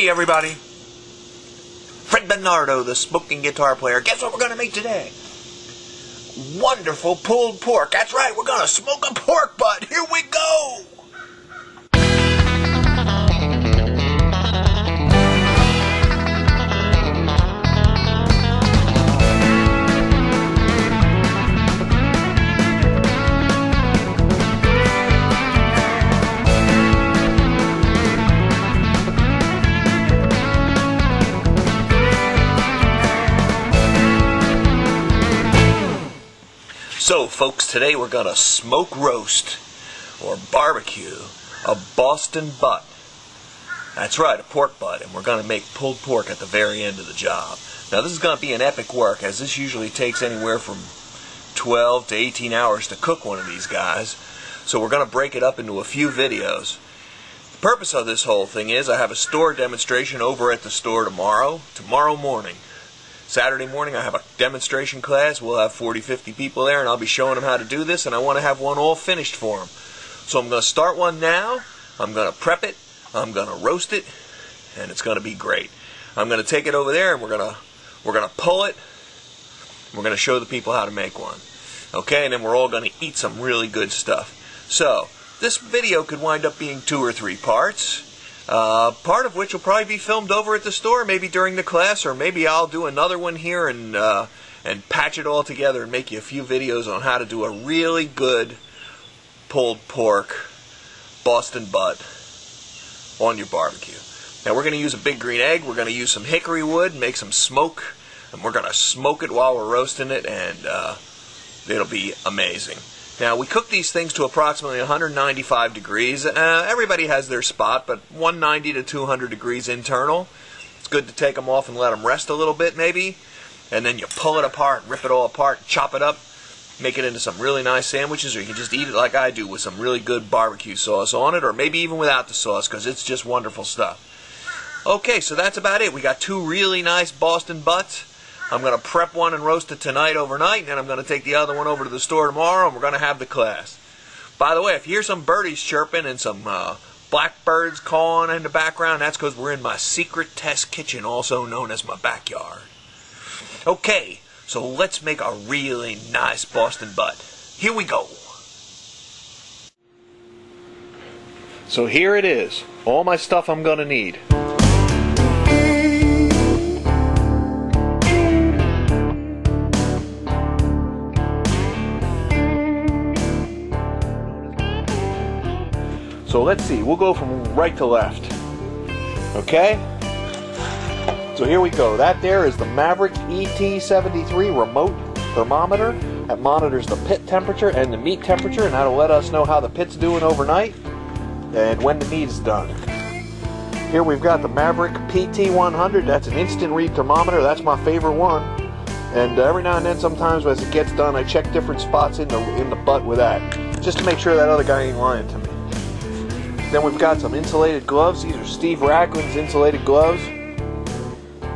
Hey everybody, Fred Bernardo, the smoking guitar player. Guess what we're going to make today? Wonderful pulled pork. That's right, we're going to smoke a pork butt. Here we go! So folks, today we're going to smoke roast or barbecue a Boston butt. That's right, a pork butt, and we're going to make pulled pork at the very end of the job. Now this is going to be an epic work, as this usually takes anywhere from 12 to 18 hours to cook one of these guys. So we're going to break it up into a few videos. The purpose of this whole thing is I have a store demonstration over at the store tomorrow morning. Saturday morning I have a demonstration class. We'll have 40-50 people there, and I'll be showing them how to do this, and I want to have one all finished for them. So I'm going to start one now. I'm going to prep it. I'm going to roast it, and it's going to be great. I'm going to take it over there, and we're going to pull it. We're going to show the people how to make one. Okay, and then we're all going to eat some really good stuff. So this video could wind up being 2 or 3 parts. Part of which will probably be filmed over at the store, maybe during the class, or maybe I'll do another one here and patch it all together and make you a few videos on how to do a really good pulled pork Boston butt on your barbecue. Now we're going to use a big green egg, we're going to use some hickory wood, make some smoke, and we're going to smoke it while we're roasting it, and it'll be amazing. Now, we cook these things to approximately 195 degrees. Everybody has their spot, but 190 to 200 degrees internal. It's good to take them off and let them rest a little bit, maybe. And then you pull it apart, rip it all apart, chop it up, make it into some really nice sandwiches, or you can just eat it like I do with some really good barbecue sauce on it, or maybe even without the sauce, because it's just wonderful stuff. Okay, so that's about it. We got 2 really nice Boston butts. I'm going to prep one and roast it tonight overnight, and then I'm going to take the other one over to the store tomorrow, and we're going to have the class. By the way, if you hear some birdies chirping and some blackbirds calling in the background, that's because we're in my secret test kitchen, also known as my backyard. Okay, so let's make a really nice Boston butt. Here we go. So here it is, all my stuff I'm going to need. So let's see, we'll go from right to left. Okay? So here we go. That there is the Maverick ET73 remote thermometer. That monitors the pit temperature and the meat temperature, and that'll let us know how the pit's doing overnight and when the meat is done. Here we've got the Maverick PT100. That's an instant read thermometer. That's my favorite one. And every now and then, sometimes as it gets done, I check different spots in the butt with that, just to make sure that other guy ain't lying to me. Then we've got some insulated gloves. These are Steve Racklin's insulated gloves.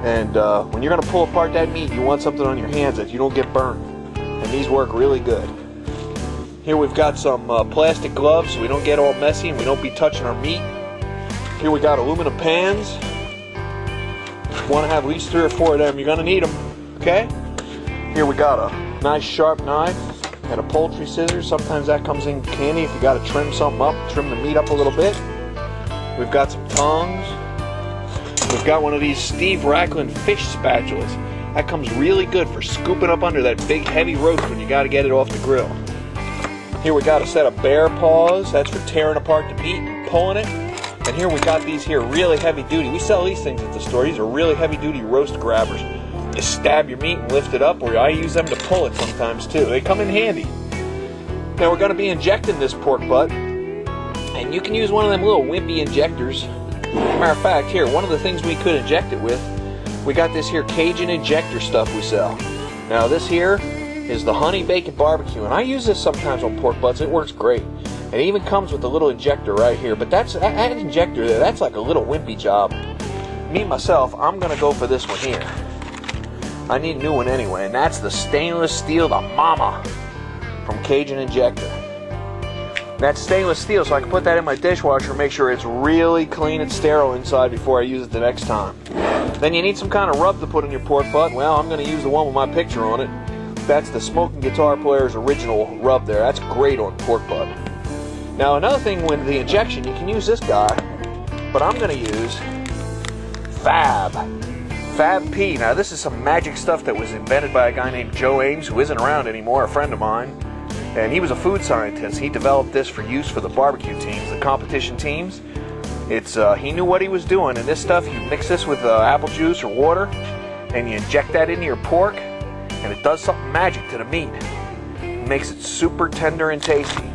And when you're going to pull apart that meat, you want something on your hands that you don't get burned. And these work really good. Here we've got some plastic gloves so we don't get all messy and we don't be touching our meat. Here we got aluminum pans. You want to have at least 3 or 4 of them. You're going to need them. Okay? Here we got a nice sharp knife and a poultry scissors. Sometimes that comes in handy if you got to trim something up, trim the meat up a little bit. We've got some tongs. We've got one of these Steve Racklin fish spatulas. That comes really good for scooping up under that big heavy roast when you got to get it off the grill. Here we got a set of bear paws. That's for tearing apart the meat and pulling it. And here we got these here really heavy duty. We sell these things at the store. These are really heavy duty roast grabbers. You stab your meat and lift it up, or I use them to pull it sometimes too. They come in handy. Now we're going to be injecting this pork butt, and you can use one of them little wimpy injectors. Matter of fact, here, one of the things we could inject it with, we got this here Cajun injector stuff we sell. Now this here is the honey bacon barbecue, and I use this sometimes on pork butts. It works great. It even comes with a little injector right here, but that injector there, that's like a little wimpy job. Me myself, I'm going to go for this one here. I need a new one anyway, and that's the stainless steel, the Mama, from Cajun Injector. That's stainless steel, so I can put that in my dishwasher and make sure it's really clean and sterile inside before I use it the next time. Then you need some kind of rub to put in your pork butt. Well, I'm going to use the one with my picture on it. That's the SmokinGuitarPlayer's original rub there. That's great on pork butt. Now another thing with the injection, you can use this guy, but I'm going to use Fab P. Now this is some magic stuff that was invented by a guy named Joe Ames, who isn't around anymore, a friend of mine. And he was a food scientist. He developed this for use for the barbecue teams, the competition teams. He knew what he was doing, and this stuff, you mix this with apple juice or water, and you inject that into your pork, and it does something magic to the meat. It makes it super tender and tasty.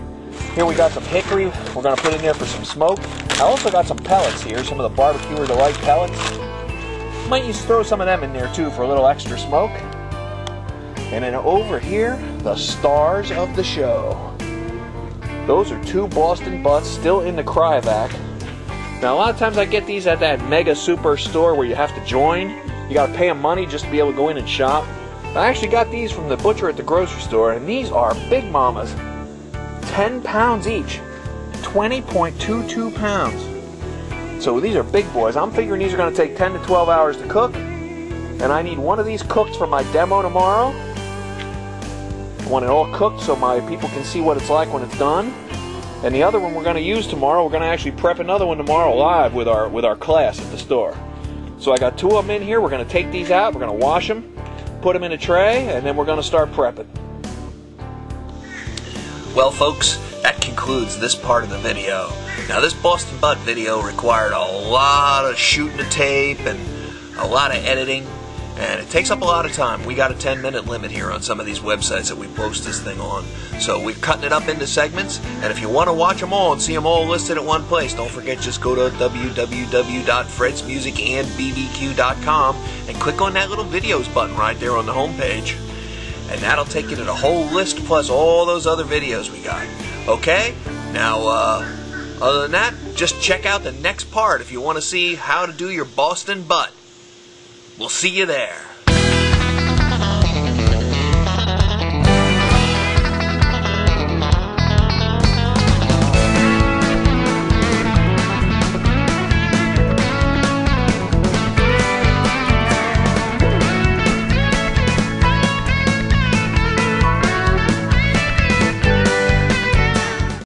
Here we got some hickory we're going to put in there for some smoke. I also got some pellets here, some of the Barbecue Delight pellets. Might use to throw some of them in there too for a little extra smoke. And then over here, the stars of the show. Those are 2 Boston butts still in the cryovac. Now a lot of times I get these at that mega super store where you have to join. You got to pay them money just to be able to go in and shop. I actually got these from the butcher at the grocery store, and these are big mamas. 10 pounds each. 20.22 pounds. So these are big boys. I'm figuring these are going to take 10 to 12 hours to cook. And I need one of these cooked for my demo tomorrow. I want it all cooked so my people can see what it's like when it's done. And the other one we're going to use tomorrow, we're going to actually prep another one tomorrow live with our class at the store. So I got 2 of them in here. We're going to take these out. We're going to wash them, put them in a tray, and then we're going to start prepping. Well, folks, that concludes this part of the video. Now, this Boston Butt video required a lot of shooting the tape and a lot of editing, and it takes up a lot of time. We got a 10-minute limit here on some of these websites that we post this thing on. So we're cutting it up into segments, and if you want to watch them all and see them all listed at one place, don't forget, just go to www.fredsmusicandbbq.com and click on that little videos button right there on the home page. And that'll take you to the whole list plus all those other videos we got. Okay? Now, other than that, just check out the next part if you want to see how to do your Boston Butt. We'll see you there.